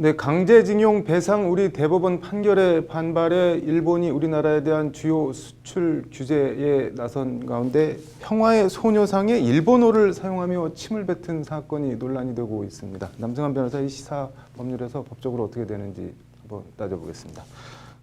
네, 강제징용 배상 우리 대법원 판결에 반발해 일본이 우리나라에 대한 주요 수출 규제에 나선 가운데 평화의 소녀상에 일본어를 사용하며 침을 뱉은 사건이 논란이 되고 있습니다. 남승환 변호사, 이 시사 법률에서 법적으로 어떻게 되는지 한번 따져보겠습니다.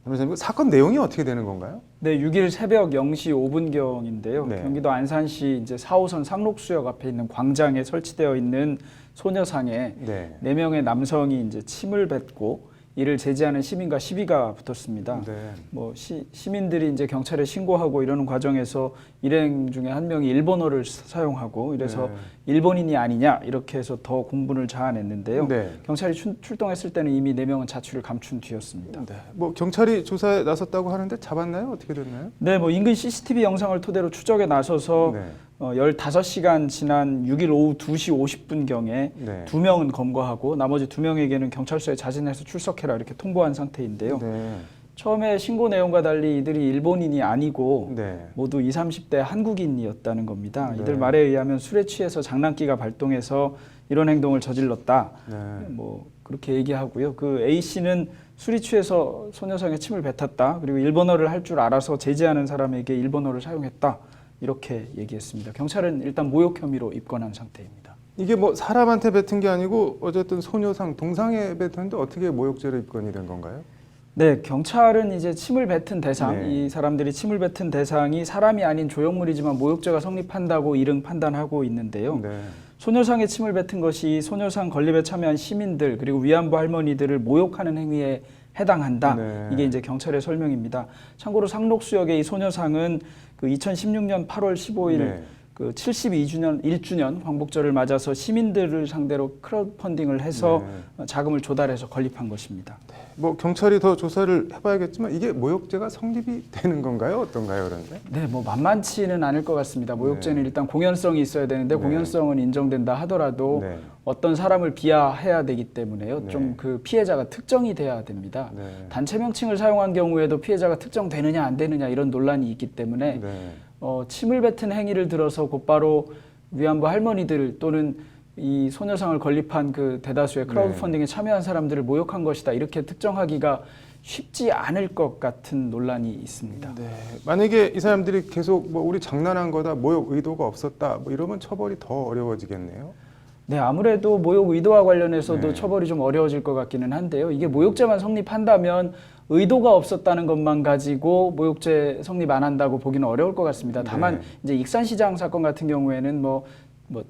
변호사님, 사건 내용이 어떻게 되는 건가요? 네, 6일 새벽 0시 5분경인데요. 네. 경기도 안산시 이제 4호선 상록수역 앞에 있는 광장에 설치되어 있는 소녀상에 네. 4명의 남성이 이제 침을 뱉고 이를 제지하는 시민과 시비가 붙었습니다. 네. 뭐 시민들이 이제 경찰에 신고하고 이러는 과정에서 일행 중에 한 명이 일본어를 사용하고 이래서 일본인이 아니냐 이렇게 해서 더 공분을 자아냈는데요. 네. 경찰이 출동했을 때는 이미 4명은 자취를 감춘 뒤였습니다. 네. 뭐 경찰이 조사에 나섰다고 하는데 잡았나요? 어떻게 됐나요? 네, 뭐 인근 CCTV 영상을 토대로 추적에 나서서 네. 15시간 지난 6일 오후 2시 50분경에 네. 2명은 검거하고 나머지 2명에게는 경찰서에 자진해서 출석해라 이렇게 통보한 상태인데요. 네. 처음에 신고 내용과 달리 이들이 일본인이 아니고 네. 모두 20, 30대 한국인이었다는 겁니다. 네. 이들 말에 의하면 술에 취해서 장난기가 발동해서 이런 행동을 저질렀다. 네. 뭐 그렇게 얘기하고요. 그 A 씨는 술이 취해서 소녀상에 침을 뱉었다. 그리고 일본어를 할 줄 알아서 제지하는 사람에게 일본어를 사용했다. 이렇게 얘기했습니다. 경찰은 일단 모욕 혐의로 입건한 상태입니다. 이게 뭐 사람한테 뱉은 게 아니고 어쨌든 소녀상 동상에 뱉었는데 어떻게 모욕죄로 입건이 된 건가요? 네, 경찰은 이제 침을 뱉은 대상, 네. 이 사람들이 침을 뱉은 대상이 사람이 아닌 조형물이지만 모욕죄가 성립한다고 이릉 판단하고 있는데요. 네. 소녀상에 침을 뱉은 것이 소녀상 건립에 참여한 시민들 그리고 위안부 할머니들을 모욕하는 행위에 해당한다. 네. 이게 이제 경찰의 설명입니다. 참고로 상록수역의 이 소녀상은 그 2016년 8월 15일 네. 그 72주년 1주년 광복절을 맞아서 시민들을 상대로 크라우드 펀딩을 해서 자금을 조달해서 건립한 것입니다. 뭐 경찰이 더 조사를 해봐야겠지만 이게 모욕죄가 성립이 되는 건가요? 어떤가요, 그런데? 네, 뭐 만만치는 않을 것 같습니다. 모욕죄는 일단 공연성이 있어야 되는데 공연성은 인정된다 하더라도 네. 어떤 사람을 비하해야 되기 때문에요. 네. 좀 그 피해자가 특정이 돼야 됩니다. 네. 단체 명칭을 사용한 경우에도 피해자가 특정되느냐 안 되느냐 이런 논란이 있기 때문에 네. 침을 뱉은 행위를 들어서 곧바로 위안부 할머니들 또는 이 소녀상을 건립한 그 대다수의 크라우드 네. 펀딩에 참여한 사람들을 모욕한 것이다. 이렇게 특정하기가 쉽지 않을 것 같은 논란이 있습니다. 네. 만약에 이 사람들이 계속 뭐 우리 장난한 거다, 모욕 의도가 없었다, 뭐 이러면 처벌이 더 어려워지겠네요. 네, 아무래도 모욕 의도와 관련해서도 네. 처벌이 좀 어려워질 것 같기는 한데요. 이게 모욕죄만 성립한다면 의도가 없었다는 것만 가지고 모욕죄 성립 안 한다고 보기는 어려울 것 같습니다. 다만 이제 익산시장 사건 같은 경우에는 뭐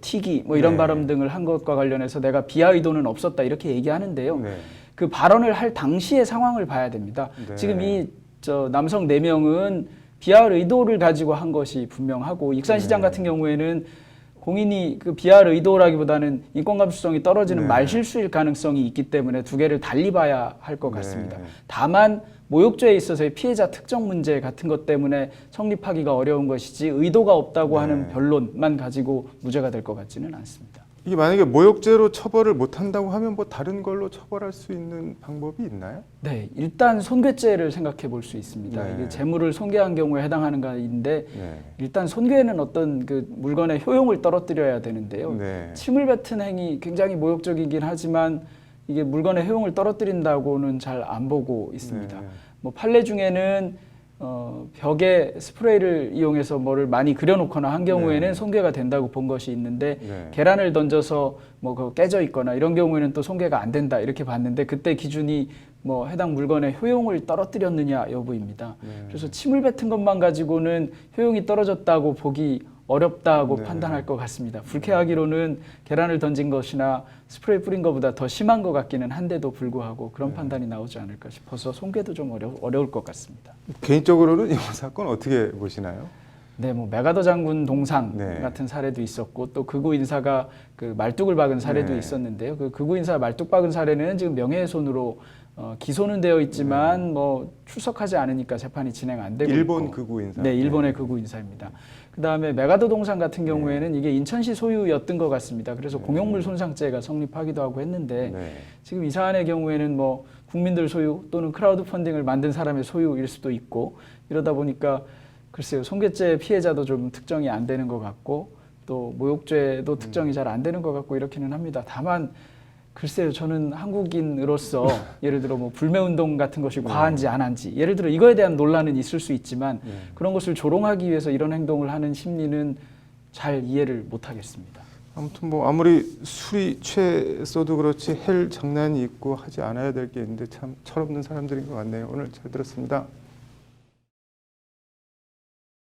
튀기 뭐 이런 네. 발언 등을 한 것과 관련해서 내가 비하 의도는 없었다 이렇게 얘기하는데요. 네. 그 발언을 할 당시의 상황을 봐야 됩니다. 네. 지금 이 남성 4명은 비하할 의도를 가지고 한 것이 분명하고 익산시장 네. 같은 경우에는 공인이 그 비하할 의도라기보다는 인권 감수성이 떨어지는 네. 말실수일 가능성이 있기 때문에 두 개를 달리 봐야 할 것 같습니다. 네. 다만 모욕죄에 있어서의 피해자 특정 문제 같은 것 때문에 성립하기가 어려운 것이지 의도가 없다고 하는 변론만 가지고 무죄가 될 것 같지는 않습니다. 이게 만약에 모욕죄로 처벌을 못 한다고 하면 뭐 다른 걸로 처벌할 수 있는 방법이 있나요? 네, 일단 손괴죄를 생각해 볼 수 있습니다. 네. 이게 재물을 손괴한 경우에 해당하는 것인데 네. 일단 손괴는 어떤 그 물건의 효용을 떨어뜨려야 되는데요. 네. 침을 뱉은 행위 굉장히 모욕적이긴 하지만 이게 물건의 효용을 떨어뜨린다고는 잘 안 보고 있습니다. 네. 뭐 판례 중에는 벽에 스프레이를 이용해서 뭐를 많이 그려놓거나 한 경우에는 네. 손괴가 된다고 본 것이 있는데 네. 계란을 던져서 뭐 그거 깨져 있거나 이런 경우에는 또 손괴가 안 된다 이렇게 봤는데 그때 기준이 뭐 해당 물건의 효용을 떨어뜨렸느냐 여부입니다. 네. 그래서 침을 뱉은 것만 가지고는 효용이 떨어졌다고 보기 어렵다고 네. 판단할 것 같습니다. 불쾌하기로는 계란을 던진 것이나 스프레이 뿌린 것보다 더 심한 것 같기는 한데도 불구하고 그런 판단이 나오지 않을까 싶어서 손괴도 좀 어려울 것 같습니다. 개인적으로는 이 사건 어떻게 보시나요? 네, 뭐 메가더 장군 동상 네. 같은 사례도 있었고 또 극우 인사가 그 말뚝을 박은 사례도 네. 있었는데요. 그 극우 인사 말뚝 박은 사례는 지금 명예훼손으로 기소는 되어 있지만 뭐 출석하지 않으니까 재판이 진행 안 되고 일본 있고. 극우 인사. 네, 일본의 극우 인사입니다. 그다음에 메가더 동상 같은 경우에는 이게 인천시 소유였던 것 같습니다. 그래서 공용물 손상죄가 성립하기도 하고 했는데 네. 지금 이 사안의 경우에는 뭐 국민들 소유 또는 크라우드 펀딩을 만든 사람의 소유일 수도 있고 이러다 보니까 글쎄요, 손괴죄 피해자도 좀 특정이 안 되는 것 같고 또 모욕죄도 특정이 잘 안 되는 것 같고 이렇기는 합니다. 다만 글쎄요, 저는 한국인으로서 예를 들어 뭐 불매운동 같은 것이 과한지 안 한지, 예를 들어 이거에 대한 논란은 있을 수 있지만 그런 것을 조롱하기 위해서 이런 행동을 하는 심리는 잘 이해를 못하겠습니다. 아무튼 뭐 아무리 술이 취했어도 그렇지 헬 장난이 있고 하지 않아야 될 게 있는데 참 철없는 사람들인 것 같네요. 오늘 잘 들었습니다.